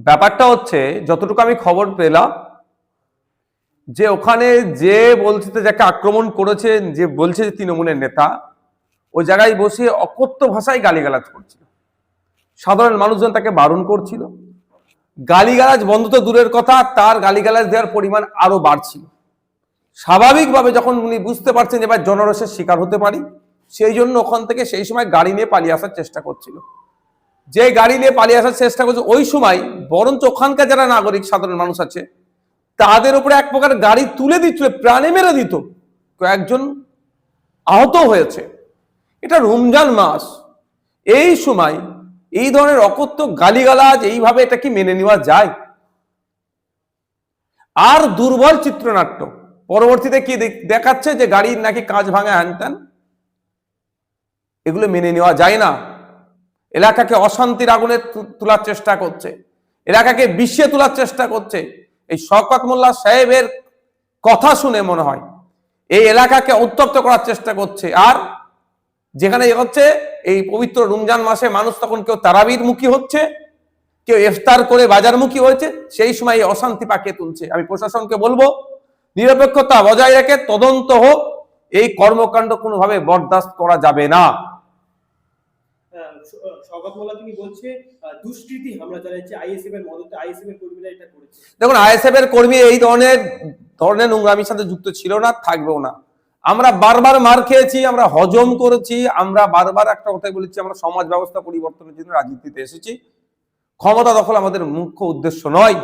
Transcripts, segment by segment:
ব্যাপারটা হচ্ছে যতটুকু আমি খবর পেলাম যে ওখানে যে বলছে যাকে আক্রমণ করেছে, যে বলছে যে তৃণমূলের নেতা, ওই জায়গায় বসে অকথ্য ভাষায় গালিগালাজ করছিল। সাধারণ মানুষজন তাকে বারণ করছিল। গালিগালাজ বন্ধ তো দূরের কথা, তার গালিগালাজ দেওয়ার পরিমাণ আরো বাড়ছিল। স্বাভাবিকভাবে যখন উনি বুঝতে পারছেন এবার জনরসের শিকার হতে পারি, সেই জন্য ওখান থেকে সেই সময় গাড়ি নিয়ে পালিয়ে আসার চেষ্টা করছিল। যে গাড়ি নিয়ে পালিয়ে আসার চেষ্টা করছে ওই সময় বরঞ্চ ওখানকার যারা নাগরিক সাধারণ মানুষ আছে তাদের উপরে এক প্রকার গাড়ি তুলে দিচ্ছিল, প্রাণে মেরে দিত, কয়েকজন আহত হয়েছে। এটা রমজান মাস, এই সময় এই ধরনের অকথ্য গালিগালাজ এইভাবে এটা কি মেনে নেওয়া যায়? আর দুর্বল চিত্রনাট্য পরবর্তীতে কি দেখাচ্ছে যে গাড়ির নাকি কাঁচ ভাঙা হ্যানত্যান, এগুলো মেনে নেওয়া যায় না। এলাকাকে অশান্তির আগুনে তোলার চেষ্টা করছে, এলাকাকে বিশ্বে তোলার চেষ্টা করছে। এই শওকত মোল্লা সাহেবের কথা শুনে মনে হয় এই এলাকাকে উত্তপ্ত করার চেষ্টা করছে। আর যেখানে হচ্ছে এই পবিত্র রমজান মাসে মানুষ তখন কেউ তারাবির মুখী হচ্ছে, কেউ ইফতার করে বাজারমুখী হয়েছে, সেই সময় এই অশান্তি পাকিয়ে তুলছে। আমি প্রশাসনকে বলবো নিরপেক্ষতা বজায় রেখে তদন্ত হোক, এই কর্মকাণ্ড কোনোভাবে বরদাস্ত করা যাবে না। শওকত মোল্লা তিনি বলছে দুষ্কৃতী হামলা চালাচ্ছে, আইএসএফ এর মদতে আইএসএফ এর কর্মীরা এটা করেছে। দেখুন, আইএসএফ এর কর্মী এই ধরনের নোংরামির সাথে যুক্ত ছিল না, থাকবেও না। আমরা বারবার মার খেয়েছি, আমরা হজম করেছি, আমরা বারবার একটা কথাই বলেছি, আমরা সমাজ ব্যবস্থা পরিবর্তনের জন্য রাজনীতিতে এসেছি। ক্ষমতা দখল আমাদের মুখ্য উদ্দেশ্য নয়,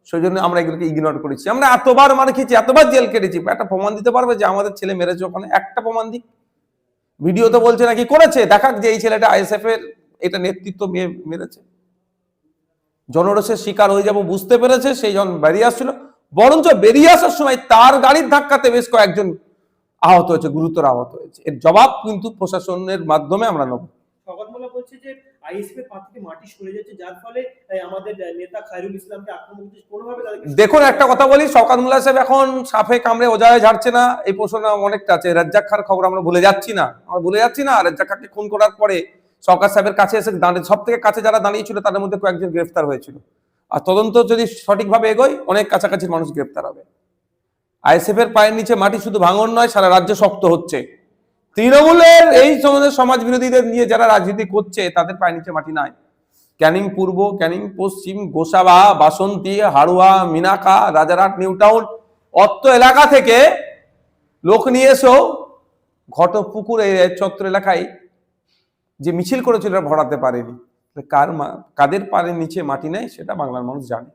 সেই জন্য আমরা এগুলোকে ইগনোর করেছি। আমরা এতবার মার খেয়েছি, এতবার জেল কেটেছি, একটা প্রমাণ দিতে পারবে যে আমাদের ছেলে মেরেছে ওখানে? একটা প্রমাণ দিক। ভিডিও তো বলছে নাকি করেছে, দেখাক যে এই ছেলেটা আইএসএফ এর এটা নেতৃত্ব মেরেছে। জনরসের শিকার হয়ে যাব বুঝতে পেরেছে, সেই জন বেরিয়ে আসছিল। বরঞ্চ বেরিয়ে আসার সময় তার গাড়ির ধাক্কাতে বেশ কয়েকজন আহত হয়েছে, গুরুতর আহত হয়েছে। এর জবাব কিন্তু প্রশাসনের মাধ্যমে আমরা নেব। শওকত মোল্লা বলছে যে আইএসএফ এর পা থেকে মাটি সরে যাচ্ছে, যার ফলে আমাদের নেতা খায়রুল ইসলামকে আক্রমণ করছে কোনোভাবে। দেখুন, একটা কথা বলি, শওকত মোল্লা সাহেব এখন সাপে কামড়ে ওজায় ঝাড়ছে না, এই প্রশ্ন অনেকটা আছে। রাজ্জাক খার খবর আমরা ভুলে যাচ্ছি না, রাজ্জাক খাকে খুন করার পরে শওকত সাহেবের কাছে এসে দাঁড়িয়ে, সব থেকে কাছে যারা দাঁড়িয়েছিল তাদের মধ্যে কয়েকজন গ্রেফতার হয়েছিল। আর তদন্ত যদি সঠিকভাবে এগোয় অনেক কাছাকাছি মানুষ গ্রেফতার হবে। আইএসএফ এর পায়ের নিচে মাটি শুধু ভাঙন নয়, সারা রাজ্য শক্ত হচ্ছে। তৃণমূলের এই সমাজ বিরোধীদের নিয়ে যারা রাজনীতি করছে তাদের পায়ের নিচে মাটি নাই। ক্যানিং পূর্ব, ক্যানিং পশ্চিম, গোসাবাহা, বাসন্তী, হাড়ুয়া, মিনাকা, রাজারহাট, নিউ টাউন অত্ত এলাকা থেকে লোক নিয়ে এসেও ঘটপুকুর চত্বর এলাকায় যে মিছিল করেছিল ভরাতে পারেনি। কাদের পায়ের নিচে মাটি নেই সেটা বাংলার মানুষ জানে।